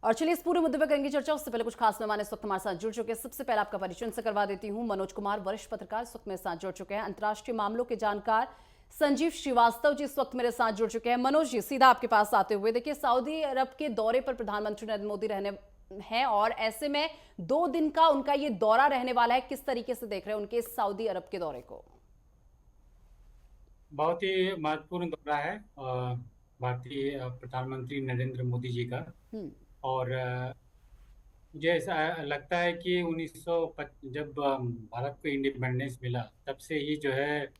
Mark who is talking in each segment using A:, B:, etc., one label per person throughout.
A: और चलिए इस पूरे मुद्दे पर करेंगे चर्चा। उससे पहले कुछ खास मेहमान इस वक्त हमारे साथ जुड़ चुके हैं। सबसे पहले आपका परिचय से करवा देती हूं। मनोज कुमार, वरिष्ठ पत्रकार, इस वक्त मेरे साथ जुड़ चुके हैं। अंतर्राष्ट्रीय मामलों के जानकार संजीव श्रीवास्तव जी इस वक्त मेरे साथ जुड़ चुके हैं। मनोज जी, सीधा आपके पास आते हुए, देखिए सऊदी अरब के दौरे पर प्रधानमंत्री नरेंद्र मोदी रहने हैं और ऐसे में 2 दिन का उनका ये दौरा रहने वाला है। किस तरीके से देख रहे हैं उनके सऊदी अरब के दौरे को?
B: बहुत ही महत्वपूर्ण दौरा है भारतीय प्रधानमंत्री नरेंद्र मोदी जी का।
A: हम्म।
B: और मुझे ऐसा लगता है कि जब भारत को इंडिपेंडेंस मिला तब से ही जो है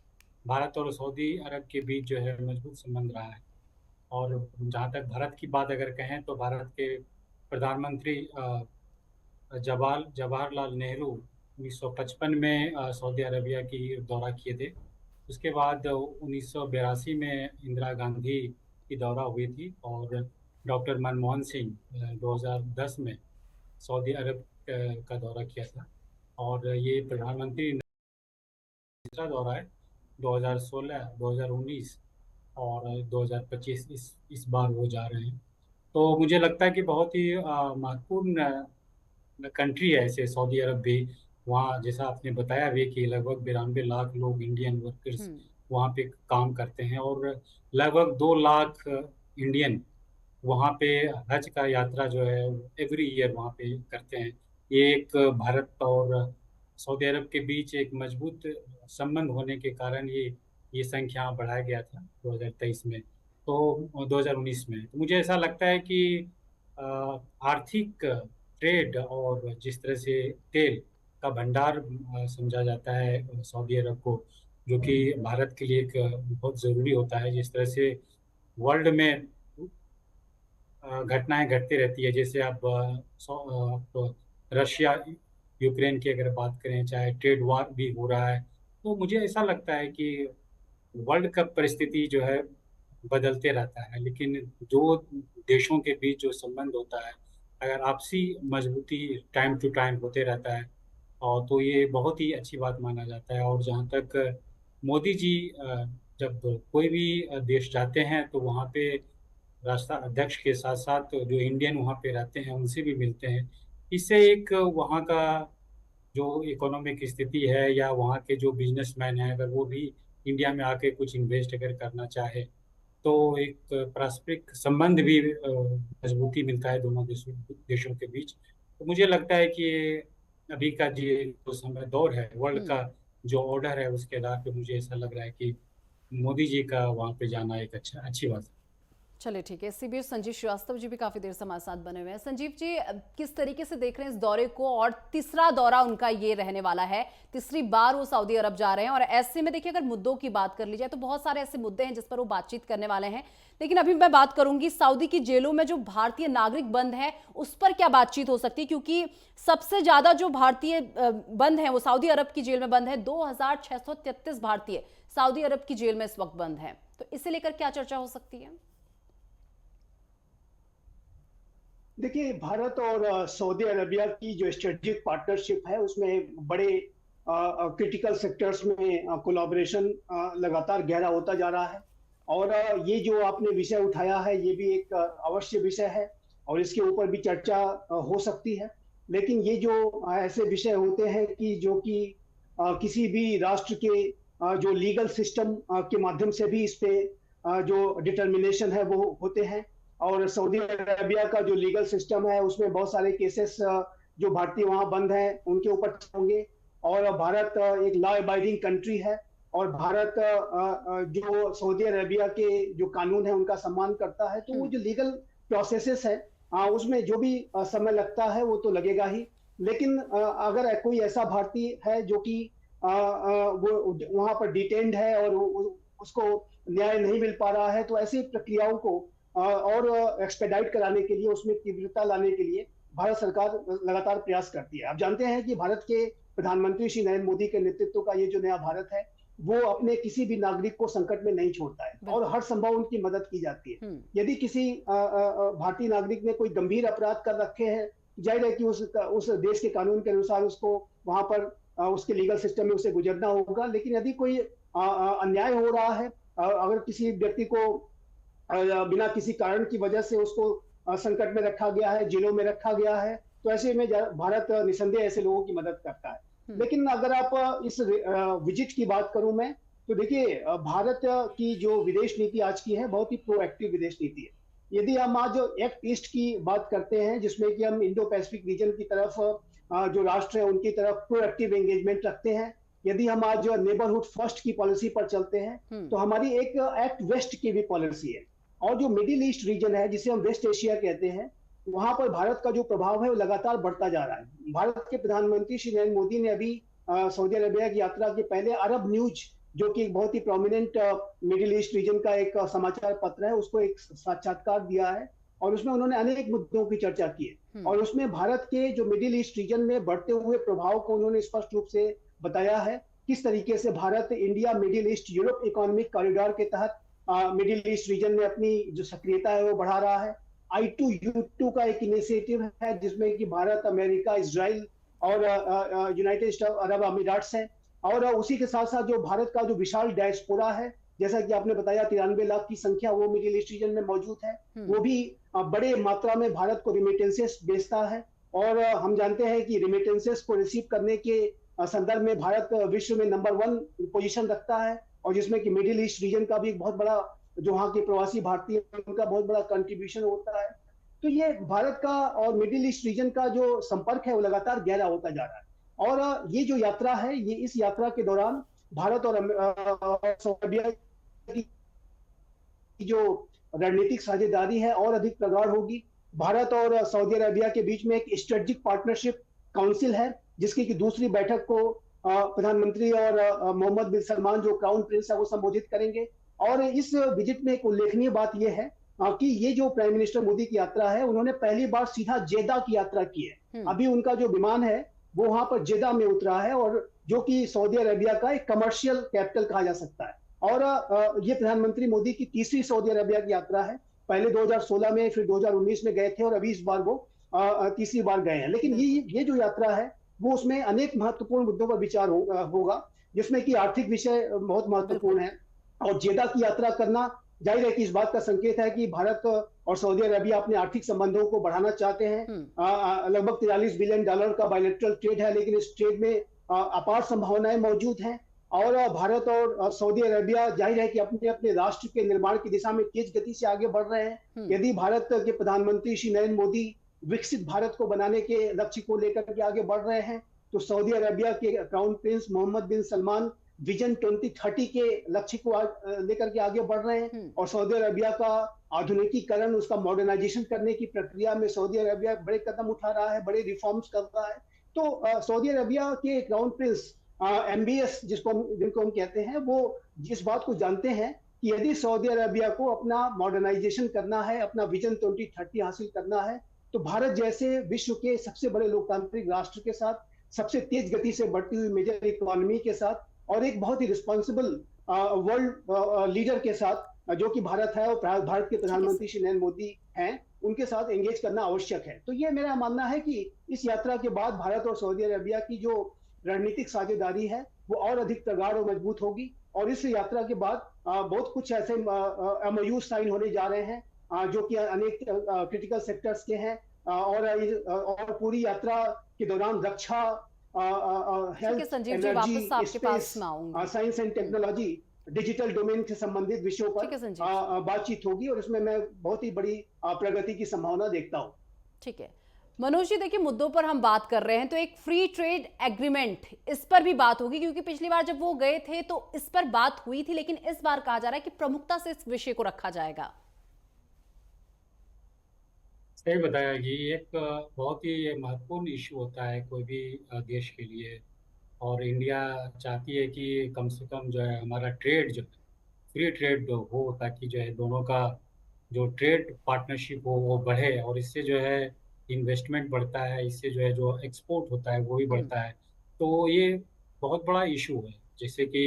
B: भारत और सऊदी अरब के बीच जो है मजबूत संबंध रहा है। और जहाँ तक भारत की बात अगर कहें तो भारत के प्रधानमंत्री जवाहरलाल नेहरू 1955 में सऊदी अरबिया की दौरा किए थे। उसके बाद 1982 में इंदिरा गांधी की दौरा हुई थी और डॉक्टर मनमोहन सिंह 2010 में सऊदी अरब का दौरा किया था। और ये प्रधानमंत्री तीसरा दौरा है। 2016, 2019 और 2025 इस बार वो जा रहे हैं। तो मुझे लगता है कि बहुत ही महत्वपूर्ण कंट्री है ऐसे सऊदी अरब भी। वहाँ जैसा आपने बताया भी कि लगभग 92 लाख लोग इंडियन वर्कर्स
A: हम्म।
B: वहाँ पे काम करते हैं और लगभग 2 लाख इंडियन वहाँ पे हज का यात्रा जो है एवरी ईयर वहाँ पे करते हैं। ये एक भारत और सऊदी अरब के बीच एक मजबूत संबंध होने के कारण ये संख्या बढ़ाया गया था 2023 में, तो 2019 में। तो मुझे ऐसा लगता है कि आर्थिक ट्रेड और जिस तरह से तेल का भंडार समझा जाता है सऊदी अरब को, जो कि भारत के लिए एक बहुत ज़रूरी होता है। जिस तरह से वर्ल्ड में घटनाएं घटती रहती है, जैसे आप रशिया यूक्रेन की अगर बात करें, चाहे ट्रेड वार भी हो रहा है। तो मुझे ऐसा लगता है कि वर्ल्ड कप परिस्थिति जो है बदलते रहता है, लेकिन जो देशों के बीच जो संबंध होता है अगर आपसी मजबूती टाइम टू टाइम होते रहता है और तो ये बहुत ही अच्छी बात माना जाता है। और जहाँ तक मोदी जी जब कोई भी देश जाते हैं तो वहाँ पे राष्ट्र अध्यक्ष के साथ साथ जो इंडियन वहाँ पे रहते हैं उनसे भी मिलते हैं। इससे एक वहाँ का जो इकोनॉमिक स्थिति है या वहाँ के जो बिजनेसमैन हैं अगर वो भी इंडिया में आके कुछ इन्वेस्ट अगर करना चाहे तो एक पारस्परिक संबंध भी मजबूती मिलता है दोनों देशों के बीच। तो मुझे लगता है कि अभी का जो समय दौर है वर्ल्ड
A: हम्म।
B: का जो ऑर्डर है उसके आधार पे मुझे ऐसा लग रहा है कि मोदी जी का वहाँ पे जाना एक अच्छी बात है।
A: चलिए ठीक है। इसी बीच संजीव श्रीवास्तव जी भी काफी देर से हमारे साथ बने हुए हैं। संजीव जी, किस तरीके से देख रहे हैं इस दौरे को? और तीसरा दौरा उनका ये रहने वाला है, तीसरी बार वो सऊदी अरब जा रहे हैं। और ऐसे में देखिए, अगर मुद्दों की बात कर ली जाए तो बहुत सारे ऐसे मुद्दे हैं जिस पर वो बातचीत करने वाले हैं। लेकिन अभी मैं बात करूंगी सऊदी की जेलों में जो भारतीय नागरिक बंद है उस पर क्या बातचीत हो सकती है, क्योंकि सबसे ज्यादा जो भारतीय बंद है वो सऊदी अरब की जेल में बंद है। 2633 भारतीय सऊदी अरब की जेल में इस वक्त बंद है। तो इसे लेकर क्या चर्चा हो सकती है?
C: देखिए, भारत और सऊदी अरबिया की जो स्ट्रेटेजिक पार्टनरशिप है उसमें बड़े क्रिटिकल सेक्टर्स में कोलैबोरेशन लगातार गहरा होता जा रहा है। और ये जो आपने विषय उठाया है ये भी एक अवश्य विषय है और इसके ऊपर भी चर्चा हो सकती है। लेकिन ये जो ऐसे विषय होते हैं कि जो कि किसी भी राष्ट्र के जो लीगल सिस्टम के माध्यम से भी इस पे जो डिटर्मिनेशन है वो होते हैं। और सऊदी अरबिया का जो लीगल सिस्टम है उसमें बहुत सारे केसेस जो भारतीय वहां बंद हैं उनके ऊपर होंगे। और भारत एक लॉ अबाइडिंग कंट्री है और भारत जो सऊदी अरबिया के जो कानून है उनका सम्मान करता है। तो वो
A: हम्म।
C: जो लीगल प्रोसेसेस है उसमें जो भी समय लगता है वो तो लगेगा ही। लेकिन अगर कोई ऐसा भारतीय है जो कि वो वहां पर डिटेन्ड है और उसको न्याय नहीं मिल पा रहा है तो ऐसी प्रक्रियाओं को और एक्सपेडाइट कराने के लिए, उसमें तीव्रता लाने के लिए भारत सरकार लगातार प्रयास करती है। आप जानते हैं कि भारत के प्रधानमंत्री श्री नरेंद्र मोदी के नेतृत्व का ये जो नया भारत है वो अपने किसी भी नागरिक को संकट में नहीं छोड़ता है और
A: बिल्कुल।
C: हर संभव उनकी मदद की जाती है।
A: हम्म।
C: यदि किसी भारतीय नागरिक ने कोई गंभीर अपराध कर रखे हैं, जाहिर है कि उस देश के कानून के अनुसार उसको वहां पर उसके लीगल सिस्टम में उसे गुजरना होगा। लेकिन यदि कोई अन्याय हो रहा है, अगर किसी व्यक्ति को बिना किसी कारण की वजह से उसको संकट में रखा गया है, जेलों में रखा गया है। तो ऐसे में भारत निसंदेह ऐसे लोगों की मदद करता है। लेकिन अगर आप इस विजिट की बात करूं मैं, तो देखिए भारत की जो विदेश नीति आज की है बहुत ही प्रोएक्टिव विदेश नीति है। यदि हम आज एक्ट ईस्ट की बात करते हैं, जिसमें कि हम इंडो पैसिफिक रीजन की तरफ जो राष्ट्र है उनकी तरफ प्रोएक्टिव एंगेजमेंट रखते हैं, यदि हम आज नेबरहुड फर्स्ट की पॉलिसी पर चलते हैं, तो हमारी एक एक्ट वेस्ट की भी पॉलिसी है। और जो मिडिल ईस्ट रीजन है, जिसे हम वेस्ट एशिया कहते हैं, वहां पर भारत का जो प्रभाव है वो लगातार बढ़ता जा रहा है। भारत के प्रधानमंत्री श्री नरेंद्र मोदी ने अभी सऊदी अरेबिया की यात्रा के पहले अरब न्यूज, जो कि एक बहुत ही प्रोमिनेंट मिडिल ईस्ट रीजन का एक समाचार पत्र है, उसको एक साक्षात्कार दिया है और उसमें उन्होंने अनेक मुद्दों की चर्चा की है। और उसमें भारत के जो मिडिल ईस्ट रीजन में बढ़ते हुए प्रभाव को उन्होंने स्पष्ट रूप से बताया है। किस तरीके से Bharat India middle east Europe economic corridor के तहत मिडिल ईस्ट रीजन में अपनी जो सक्रियता है वो बढ़ा रहा है। I2U2 का एक इनिशिएटिव है जिसमें कि भारत, अमेरिका, इजराइल और यूनाइटेड स्टेट अरब अमीराट्स हैं। और उसी के साथ साथ जो भारत का जो विशाल डायस्पोरा है, जैसा कि आपने बताया 93 लाख की संख्या वो मिडिल ईस्ट रीजन में मौजूद है, वो भी बड़े मात्रा में भारत को रिमिटेंसेस भेजता है। और हम जानते हैं कि रिमिटेंसेस को रिसीव करने के संदर्भ में भारत विश्व में नंबर 1 पोजीशन रखता है, और जिसमें कि मिडिल ईस्ट रीजन का भी एक बहुत बड़ा, जो वहाँ के प्रवासी भारतीय उनका बहुत बड़ा कंट्रीब्यूशन होता है। तो ये भारत का और मिडिल ईस्ट रीजन का जो संपर्क है वो लगातार गहरा होता जा रहा है। और ये जो यात्रा है, ये इस यात्रा के दौरान भारत और सऊदी अरबिया की जो रणनीतिक साझेदारी है और अधिक प्रगाढ़ होगी। भारत और सऊदी अरबिया के बीच में एक स्ट्रेटेजिक पार्टनरशिप काउंसिल है, जिसकी की दूसरी बैठक को प्रधानमंत्री और मोहम्मद बिन सलमान जो क्राउन प्रिंस है वो संबोधित करेंगे। और इस विजिट में एक उल्लेखनीय बात यह है कि ये जो प्राइम मिनिस्टर मोदी की यात्रा है, उन्होंने पहली बार सीधा जेदा की यात्रा की है। अभी उनका जो विमान है वो वहां पर जेदा में उतरा है, और जो कि सऊदी अरेबिया का एक कमर्शियल कैपिटल कहा जा सकता है। और ये प्रधानमंत्री मोदी की तीसरी सऊदी अरेबिया की यात्रा है। पहले 2016 में, फिर 2019 में गए थे, और अभी इस बार वो तीसरी बार गए हैं। लेकिन ये जो यात्रा है वो उसमें अनेक महत्वपूर्ण मुद्दों पर विचार होगा, जिसमें कि आर्थिक विषय बहुत महत्वपूर्ण है। और जेदा की यात्रा करना जाहिर है कि इस बात का संकेत है कि भारत और सऊदी अरेबिया अपने आर्थिक संबंधों को बढ़ाना चाहते हैं। लगभग $43 बिलियन का बायलैटरल ट्रेड है, लेकिन इस ट्रेड में अपार संभावनाएं मौजूद हैं। और भारत और सऊदी अरेबिया जाहिर है कि अपने अपने राष्ट्र के निर्माण की दिशा में तेज गति से आगे बढ़ रहे हैं। यदि भारत के प्रधानमंत्री श्री नरेंद्र मोदी विकसित भारत को बनाने के लक्ष्य को लेकर के आगे बढ़ रहे हैं, तो सऊदी अरेबिया के क्राउन प्रिंस मोहम्मद बिन सलमान विजन 2030 के लक्ष्य को लेकर के आगे बढ़ रहे हैं। और सऊदी अरेबिया का आधुनिकीकरण, उसका मॉडर्नाइजेशन करने की प्रक्रिया में सऊदी अरेबिया बड़े कदम उठा रहा है, बड़े रिफॉर्म्स कर रहा है। तो सऊदी अरेबिया के क्राउन प्रिंस MBS जिनको हम कहते हैं, वो इस बात को जानते हैं कि यदि सऊदी अरेबिया को अपना मॉडर्नाइजेशन करना है, अपना विजन 2030 हासिल करना है, तो भारत जैसे विश्व के सबसे बड़े लोकतांत्रिक राष्ट्र के साथ, सबसे तेज गति से बढ़ती हुई मेजर इकोनॉमी के साथ, और एक बहुत ही रिस्पॉन्सिबल वर्ल्ड लीडर के साथ जो कि भारत है, और भारत के प्रधानमंत्री श्री नरेंद्र मोदी हैं, उनके साथ एंगेज करना आवश्यक है। तो ये मेरा मानना है कि इस यात्रा के बाद भारत और सऊदी अरेबिया की जो रणनीतिक साझेदारी है वो और अधिक प्रगाढ़ और मजबूत होगी। और इस यात्रा के बाद बहुत कुछ ऐसे MOU साइन होने जा रहे हैं जो कि अनेक क्रिटिकल सेक्टर्स के हैं। और पूरी यात्रा के दौरान रक्षा, health, energy, space, science and technology, digital domain से संबंधित विषयों पर बातचीत होगी, और इसमें मैं बहुत ही बड़ी प्रगति की संभावना देखता हूँ।
A: ठीक है मनोज जी, देखिए मुद्दों पर हम बात कर रहे हैं, तो एक फ्री ट्रेड एग्रीमेंट, इस पर भी बात होगी, क्योंकि पिछली बार जब वो गए थे तो इस पर बात हुई थी, लेकिन इस बार कहा जा रहा है कि प्रमुखता से इस विषय को रखा जाएगा।
B: सही बताया कि एक बहुत ही महत्वपूर्ण इशू होता है कोई भी देश के लिए, और इंडिया चाहती है कि कम से कम जो है हमारा ट्रेड जो फ्री ट्रेड हो, ताकि जो है दोनों का जो ट्रेड पार्टनरशिप हो वो बढ़े, और इससे जो है इन्वेस्टमेंट बढ़ता है, इससे जो है जो एक्सपोर्ट होता है वो भी बढ़ता है। तो ये बहुत बड़ा इशू है। जैसे कि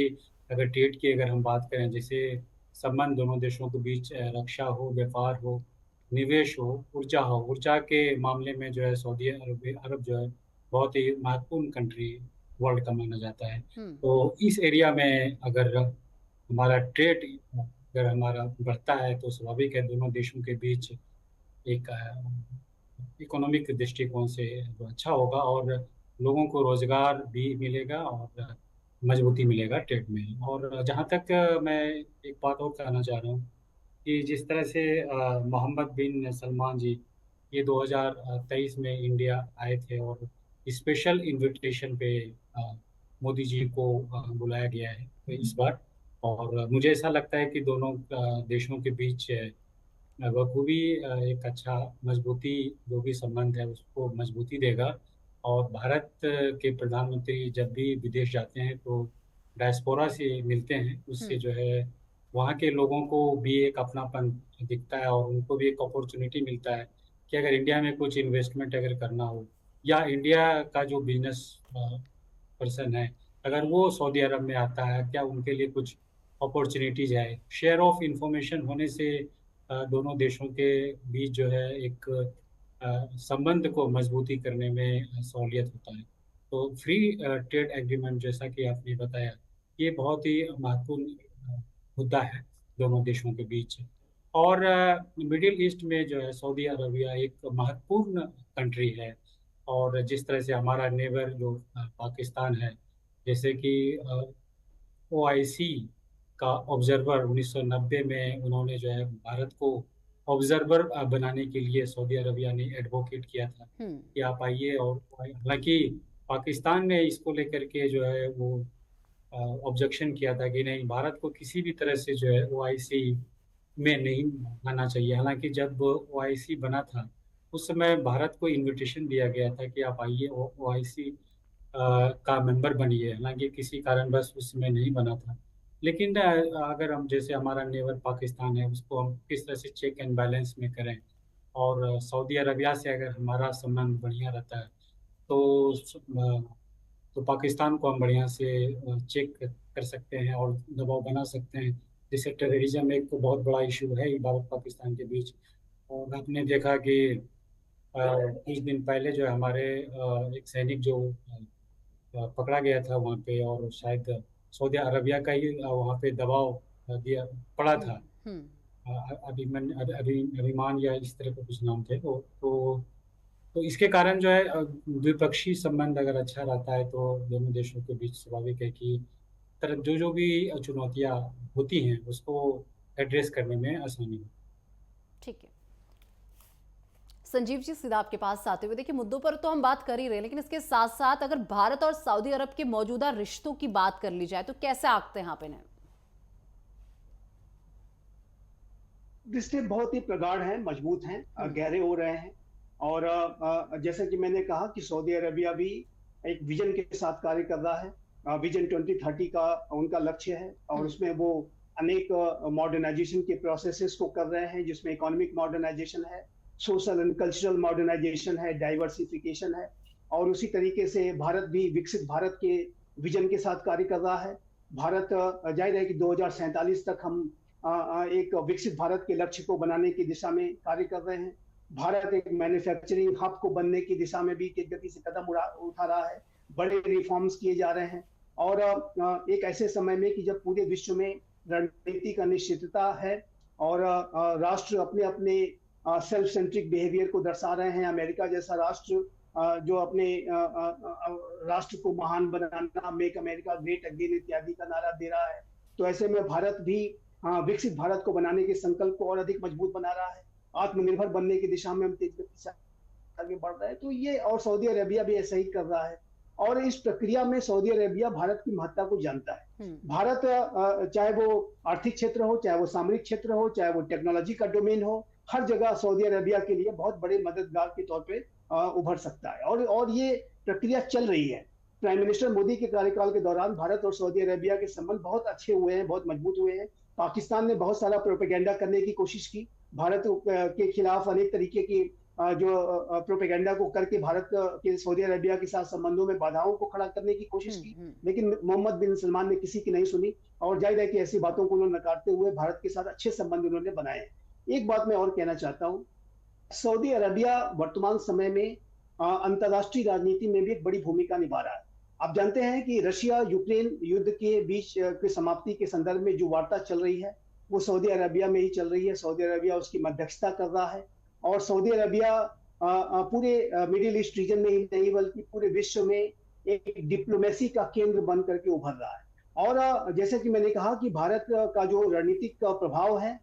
B: अगर ट्रेड की अगर हम बात करें, जैसे संबंध दोनों देशों के बीच रक्षा हो, व्यापार हो, निवेश हो, ऊर्जा के मामले में जो है सऊदी अरब जो है बहुत ही महत्वपूर्ण कंट्री वर्ल्ड का माना जाता है। तो इस एरिया में अगर हमारा ट्रेड अगर हमारा बढ़ता है तो स्वाभाविक है दोनों देशों के बीच एक इकोनॉमिक दृष्टिकोण से जो अच्छा होगा, और लोगों को रोजगार भी मिलेगा और मजबूती मिलेगा ट्रेड में। और जहाँ तक मैं एक बात और कहना चाह रहा हूँ कि जिस तरह से मोहम्मद बिन सलमान जी ये 2023 में इंडिया आए थे, और स्पेशल इनविटेशन पे मोदी जी को बुलाया गया है इस बार। और मुझे ऐसा लगता है कि दोनों देशों के बीच बखूबी एक अच्छा मजबूती, जो भी संबंध है उसको मजबूती देगा। और भारत के प्रधानमंत्री जब भी विदेश जाते हैं तो डायस्पोरा से मिलते हैं, उससे जो है वहाँ के लोगों को भी एक अपनापन दिखता है, और उनको भी एक अपॉर्चुनिटी मिलता है कि अगर इंडिया में कुछ इन्वेस्टमेंट अगर करना हो, या इंडिया का जो बिजनेस पर्सन है अगर वो सऊदी अरब में आता है, क्या उनके लिए कुछ अपॉर्चुनिटीज है। शेयर ऑफ इंफॉर्मेशन होने से दोनों देशों के बीच जो है एक संबंध को मजबूती करने में सहूलियत होता है। तो फ्री ट्रेड एग्रीमेंट जैसा कि आपने बताया, ये बहुत ही महत्वपूर्ण मुद्दा है दोनों देशों के बीच। और मिडिल ईस्ट में जो है सऊदी अरबिया एक महत्वपूर्ण कंट्री है। और जिस तरह से हमारा नेबर जो पाकिस्तान है, जैसे कि ओआईसी का ऑब्जर्वर 1990 में उन्होंने जो है भारत को ऑब्जर्वर बनाने के लिए सऊदी अरबिया ने एडवोकेट किया था कि आप आइए। और हालांकि पाकिस्तान ने इसको लेकर के जो है वो ऑब्जेक्शन किया था कि नहीं, भारत को किसी भी तरह से जो है ओआईसी में नहीं आना चाहिए। हालांकि जब ओआईसी बना था उस समय भारत को इनविटेशन दिया गया था कि आप आइए ओआईसी का मेंबर बनिए, हालांकि किसी कारणवश उस समय नहीं बना था। लेकिन अगर हम, जैसे हमारा नेबर पाकिस्तान है, उसको हम किस तरह से चेक एंड बैलेंस में करें, और सऊदी अरबिया से अगर हमारा संबंध बढ़िया रहता है तो तो पाकिस्तान को हम बढ़िया से चेक कर सकते हैं और दबाव बना सकते हैं। जैसे टेररिज्म एक तो बहुत बड़ा इशू है भारत पाकिस्तान के बीच। और आपने देखा कि कुछ दिन पहले जो है हमारे एक सैनिक जो पकड़ा गया था वहाँ पे, और शायद सऊदी अरबिया का ही वहाँ पे दबाव दिया पड़ा था। अभिमान या इस तरह के कुछ नाम थे। तो इसके कारण जो है द्विपक्षीय संबंध अगर अच्छा रहता है तो दोनों देशों के बीच स्वाभाविक है कि तरह जो जो भी चुनौतियाँ होती हैं उसको एड्रेस करने में आसानी हो।
A: ठीक है संजीव जी, सीधा आपके पास आते हुए, देखिए मुद्दों पर तो हम बात कर ही रहे हैं, लेकिन इसके साथ साथ अगर भारत और सऊदी अरब के मौजूदा रिश्तों की बात कर ली जाए तो कैसे आंकते हैं आप इन्हें?
C: रिश्ते बहुत ही प्रगाढ़ हैं, मजबूत हैं, गहरे हो रहे हैं। और जैसा कि मैंने कहा कि सऊदी अरबिया भी एक विजन के साथ कार्य कर रहा है। विजन 2030 का उनका लक्ष्य है, और उसमें वो अनेक मॉडर्नाइजेशन के प्रोसेसेस को कर रहे हैं, जिसमें इकोनॉमिक मॉडर्नाइजेशन है, सोशल एंड कल्चरल मॉडर्नाइजेशन है, डाइवर्सिफिकेशन है। और उसी तरीके से भारत भी विकसित भारत के विजन के साथ कार्य कर रहा है। भारत जाहिर है कि 2047 तक हम एक विकसित भारत के लक्ष्य को बनाने की दिशा में कार्य कर रहे हैं। भारत एक मैन्युफैक्चरिंग हब को बनने की दिशा में भी तेज गति से कदम उठा रहा है। बड़े रिफॉर्म्स किए जा रहे हैं, और एक ऐसे समय में कि जब पूरे विश्व में रणनीतिक अनिश्चितता है, और राष्ट्र अपने अपने सेल्फ सेंट्रिक बिहेवियर को दर्शा रहे हैं। अमेरिका जैसा राष्ट्र जो अपने राष्ट्र को महान बनाना, मेक अमेरिका ग्रेट अगेन इत्यादि का नारा दे रहा है। तो ऐसे में भारत भी विकसित भारत को बनाने के संकल्प को और अधिक मजबूत बना रहा है। आत्मनिर्भर बनने की दिशा में हम तेज गति से आगे बढ़ रहे हैं। तो ये, और सऊदी अरेबिया भी ऐसा ही कर रहा है। और इस प्रक्रिया में सऊदी अरेबिया भारत की महत्ता को जानता है। भारत चाहे वो आर्थिक क्षेत्र हो, चाहे वो सामरिक क्षेत्र हो, चाहे वो टेक्नोलॉजी का डोमेन हो, हर जगह सऊदी अरेबिया के लिए बहुत बड़े मददगार के तौर पे उभर सकता है। और ये प्रक्रिया चल रही है। प्राइम मिनिस्टर मोदी के कार्यकाल के दौरान भारत और सऊदी अरेबिया के संबंध बहुत अच्छे हुए हैं, बहुत मजबूत हुए हैं। पाकिस्तान ने बहुत सारा प्रोपेगेंडा करने की कोशिश की, भारत के खिलाफ अनेक तरीके की जो प्रोपेगेंडा को करके भारत के सऊदी अरेबिया के साथ संबंधों में बाधाओं को खड़ा करने की कोशिश की, लेकिन मोहम्मद बिन सलमान ने किसी की नहीं सुनी। और जाहिर है कि ऐसी बातों को उन्होंने नकारते हुए भारत के साथ अच्छे संबंध उन्होंने बनाए। एक बात मैं और कहना चाहता हूँ, सऊदी अरबिया वर्तमान समय में अंतरराष्ट्रीय राजनीति में भी एक बड़ी भूमिका निभा रहा है। आप जानते हैं कि रशिया यूक्रेन युद्ध के बीच के समाप्ति के संदर्भ में जो वार्ता चल रही है वो सऊदी अरबिया में ही चल रही है। सऊदी अरबिया उसकी मध्यस्थता कर रहा है। और सऊदी अरबिया पूरे मिडिल ईस्ट रीजन में ही नहीं बल्कि पूरे विश्व में एक डिप्लोमेसी का केंद्र बन करके उभर रहा है। और जैसे कि मैंने कहा कि भारत का जो रणनीतिक प्रभाव है,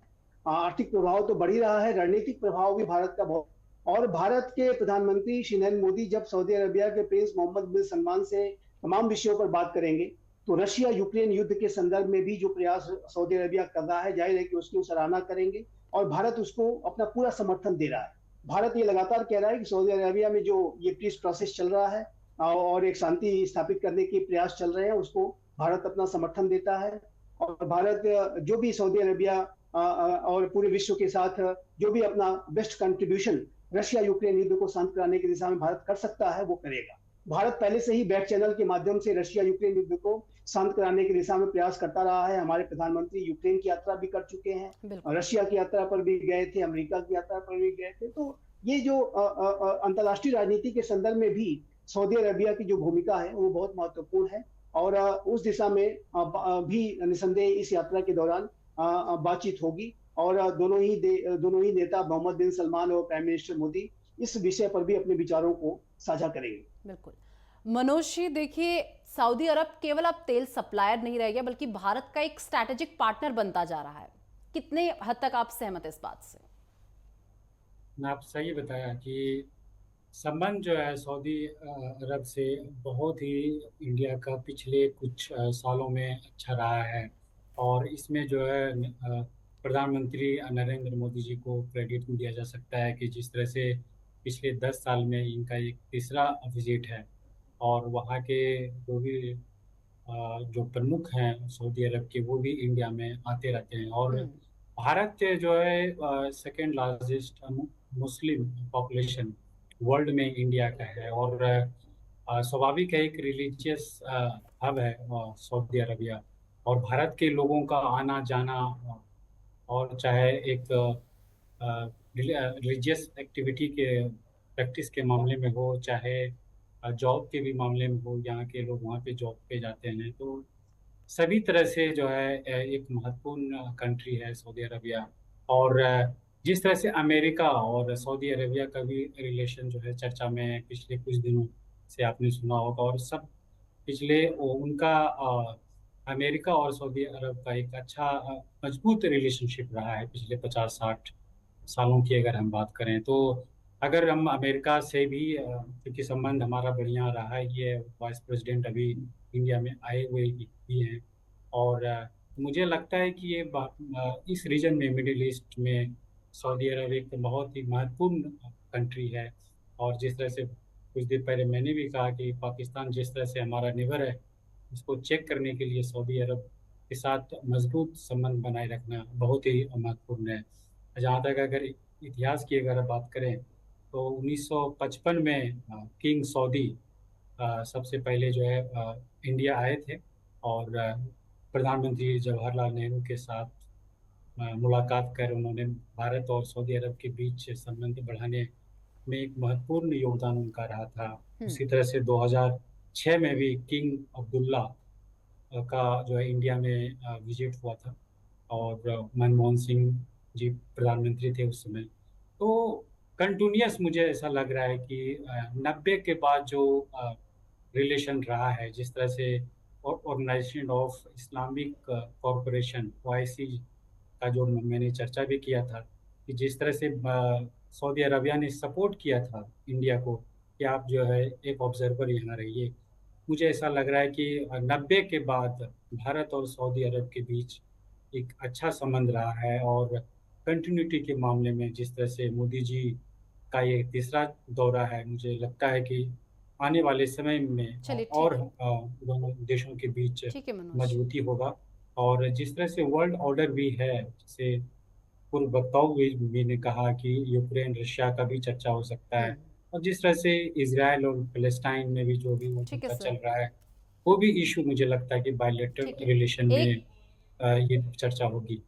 C: आर्थिक प्रभाव तो बढ़ ही रहा है, रणनीतिक प्रभाव भी भारत का बहुत। और भारत के प्रधानमंत्री श्री नरेंद्र मोदी जब सऊदी अरबिया के प्रिंस मोहम्मद बिन सलमान से तमाम विषयों पर बात करेंगे, तो रशिया यूक्रेन युद्ध के संदर्भ में भी जो प्रयास सऊदी अरबिया कर रहा है, जाहिर है कि उसकी सराहना करेंगे और भारत उसको अपना पूरा समर्थन दे रहा है। भारत ये लगातार कह रहा है कि सऊदी अरबिया में जो ये पीस प्रोसेस चल रहा है और एक शांति स्थापित करने के प्रयास चल रहे हैं, उसको भारत अपना समर्थन देता है। और भारत जो भी सऊदी अरबिया और पूरे विश्व के साथ जो भी अपना बेस्ट कंट्रीब्यूशन रशिया यूक्रेन युद्ध को शांत कराने की दिशा में भारत कर सकता है, वो करेगा। भारत पहले से ही बैक चैनल के माध्यम से रशिया यूक्रेन युद्ध को शांत कराने की दिशा में प्रयास करता रहा है। हमारे प्रधानमंत्री यूक्रेन की यात्रा भी कर चुके हैं, रशिया की यात्रा पर भी गए थे, अमेरिका की यात्रा पर भी गए थे। तो ये जो अंतर्राष्ट्रीय राजनीति के संदर्भ में भी सऊदी अरबिया की जो भूमिका है वो बहुत महत्वपूर्ण है और उस दिशा में भी निसंदेह इस यात्रा के दौरान बातचीत होगी और दोनों ही नेता मोहम्मद बिन सलमान और प्राइम मिनिस्टर मोदी इस विषय पर भी अपने विचारों को साझा करेंगे।
A: बिल्कुल। मनोज जी, देखिए, सऊदी अरब केवल अब तेल सप्लायर नहीं रह गया बल्कि भारत का एक स्ट्रैटेजिक पार्टनर बनता जा रहा है। कितने हद तक आप सहमत हैं इस बात से?
B: मैं आप सही बताया कि संबंध जो है सऊदी अरब से बहुत ही इंडिया का पिछले कुछ सालों में अच्छा रहा है और इसमें जो है प्रधानमंत्री नरेंद्र मोदी जी को क्रेडिट दिया जा सकता है कि जिस तरह से पिछले 10 साल में इनका एक तीसरा विजिट है और वहाँ के जो भी जो प्रमुख हैं सऊदी अरब के वो भी इंडिया में आते रहते हैं और भारत जो है second largest Muslim population world में इंडिया का है और स्वाभाविक है, एक रिलीजियस हब है सऊदी अरबिया और भारत के लोगों का आना जाना और चाहे एक रिलीजियस एक्टिविटी के प्रैक्टिस के मामले में हो, चाहे जॉब के भी मामले में हो, यहाँ के लोग वहाँ पे जॉब पे जाते हैं, तो सभी तरह से जो है एक महत्वपूर्ण कंट्री है सऊदी अरबिया। और जिस तरह से अमेरिका और सऊदी अरबिया का भी रिलेशन जो है चर्चा में पिछले कुछ दिनों से आपने सुना होगा और सब पिछले उनका अमेरिका और सऊदी अरब का एक अच्छा मजबूत रिलेशनशिप रहा है पिछले 50-60 सालों की अगर हम बात करें तो। अगर हम अमेरिका से भी क्योंकि संबंध हमारा बढ़िया रहा है, ये वाइस प्रेसिडेंट अभी इंडिया में आए हुए भी हैं और मुझे लगता है कि ये इस रीजन में मिडिल ईस्ट में सऊदी अरब एक बहुत ही महत्वपूर्ण कंट्री है। और जिस तरह से कुछ देर पहले मैंने भी कहा कि पाकिस्तान जिस तरह से हमारा नेबर है, इसको चेक करने के लिए सऊदी अरब के साथ मजबूत संबंध बनाए रखना बहुत ही महत्वपूर्ण है। जहाँ तक अगर इतिहास की अगर बात करें तो 1955 में किंग सऊदी सबसे पहले जो है इंडिया आए थे और प्रधानमंत्री जवाहरलाल नेहरू के साथ मुलाकात कर उन्होंने भारत और सऊदी अरब के बीच संबंध बढ़ाने में एक महत्वपूर्ण योगदान उनका रहा था। उसी तरह से 2006 में भी किंग अब्दुल्ला का जो है इंडिया में विजिट हुआ था और मनमोहन सिंह जी प्रधानमंत्री थे उस समय। तो कंटिन्यूस मुझे ऐसा लग रहा है कि 90 के बाद जो रिलेशन रहा है, जिस तरह से organisation of Islamic corporation OIC का जो मैंने चर्चा भी किया था कि जिस तरह से सऊदी अरबिया ने सपोर्ट किया था इंडिया को कि आप जो है एक ऑब्जर्वर यहाँ रहिए, मुझे ऐसा लग रहा है कि 90 के बाद भारत और सऊदी अरब के बीच एक अच्छा संबंध रहा है और कंटिन्यूटी के मामले में जिस तरह से मोदी जी का ये तीसरा दौरा है, मुझे लगता है कि आने वाले समय में और दोनों देशों के बीच मजबूती होगा। और जिस तरह से वर्ल्ड ऑर्डर भी है, जैसे पूर्व वक्ताओं भी ने कहा कि यूक्रेन रशिया का भी चर्चा हो सकता है और जिस तरह से इजराइल और पैलेस्टाइन में भी जो भी उनका चल रहा है वो भी इशू मुझे लगता है कि बायलैटरल रिलेशन में ये चर्चा होगी।